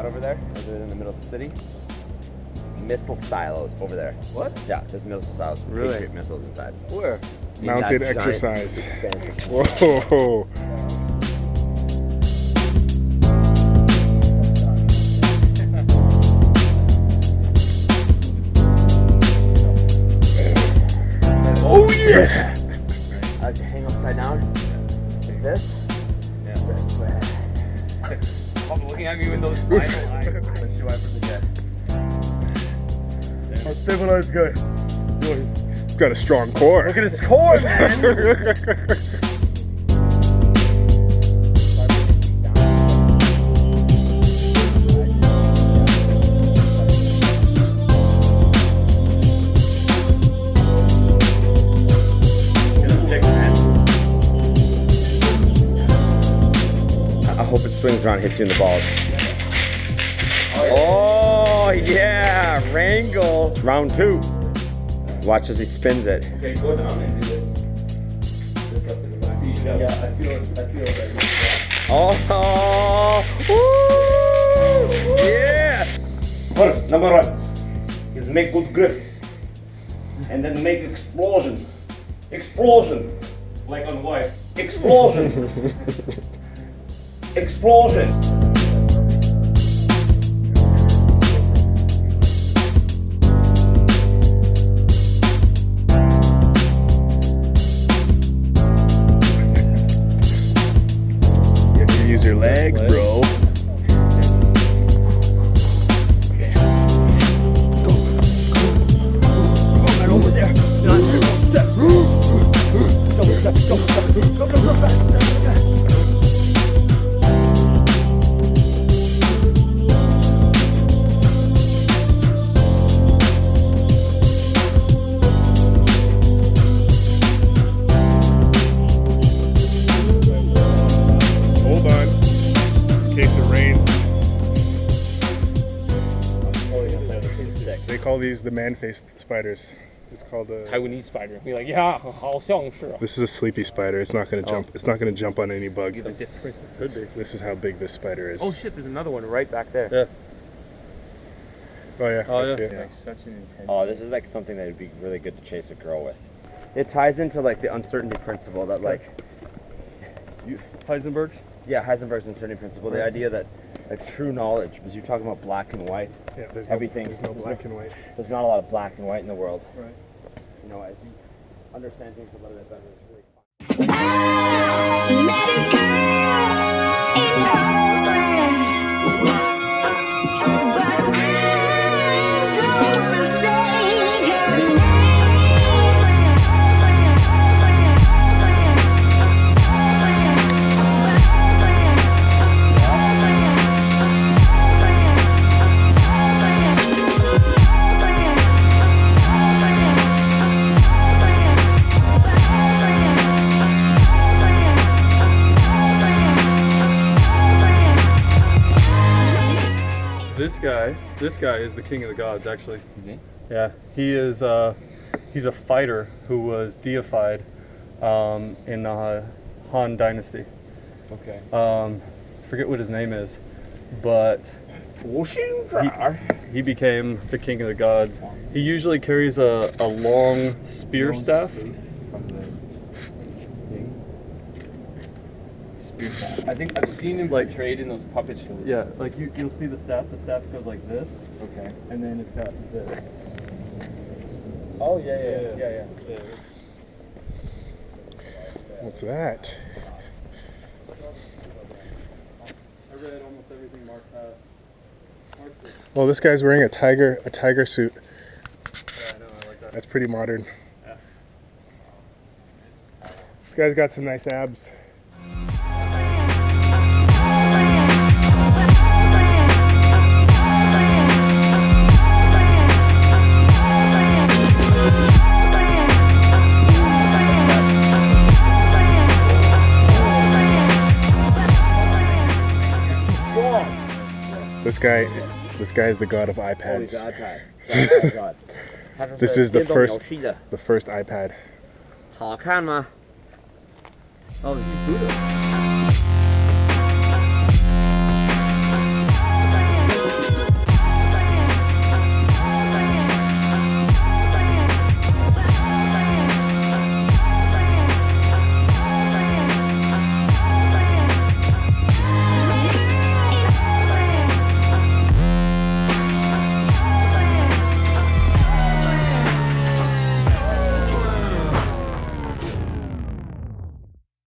that over there, over in the middle of the city. Missile silos over there. What? Yeah, there's missile silos. Really? Patriot missiles inside. Where? In Mounted that giant exercise. expansion. Whoa. Oh yeah! I like to hang upside down like this. Yeah. I'm looking at me with those final eyes. Let's see what I forget. Our stabilized guy. He's got a strong core. Look at his core, man! I hope it swings around and hits you in the balls. Oh yeah, wrangle. Round 2. Watch as he spins it. Okay, go down and do this. Yeah, I feel like Oh, woo, yeah. First, number 1 is make good grip, and then make explosion. Explosion. like on what? Explosion. Explosion. You have to use your legs, bro. Hold on, in case it rains. They call these the man-face spiders. It's called a Taiwanese spider. You're like, yeah, 好像是. This is a sleepy spider. It's not gonna jump. It's not gonna jump on any bug. The difference could be. This is how big this spider is. Oh shit, there's another one right back there. Oh yeah. I see it. Like such an intense. Oh, this is like something that would be really good to chase a girl with. It ties into like the uncertainty principle that like, Heisenberg's? yeah, Heisenberg's uncertainty principle. The idea that like true knowledge, because you're talking about black and white. Yeah, there's Everything. No, there's no black and white. There's not a lot of black and white in the world. Right. You know, as you understand things a little bit better, it's really fun. I met a girl in Oakland, but I don't wanna say her name. This guy is the king of the gods, actually. Is he? Yeah, he is. He's a fighter who was deified in the Han Dynasty. Okay. Forget what his name is, but he became the king of the gods. He usually carries a long spear staff. From the thing. Spear staff. I think I've seen him like trade in those puppet shows. Yeah, like you'll see the staff. The staff goes like this, Okay. and then it's got this. Oh yeah. What's that? I read almost everything Mark had. Well, this guy's wearing a tiger suit. Yeah, I know. I like that. That's pretty modern. Yeah. This guy's got some nice abs. This guy is the god of iPads. God. This is the first iPad. 好看吗？哦，你是 Buddha。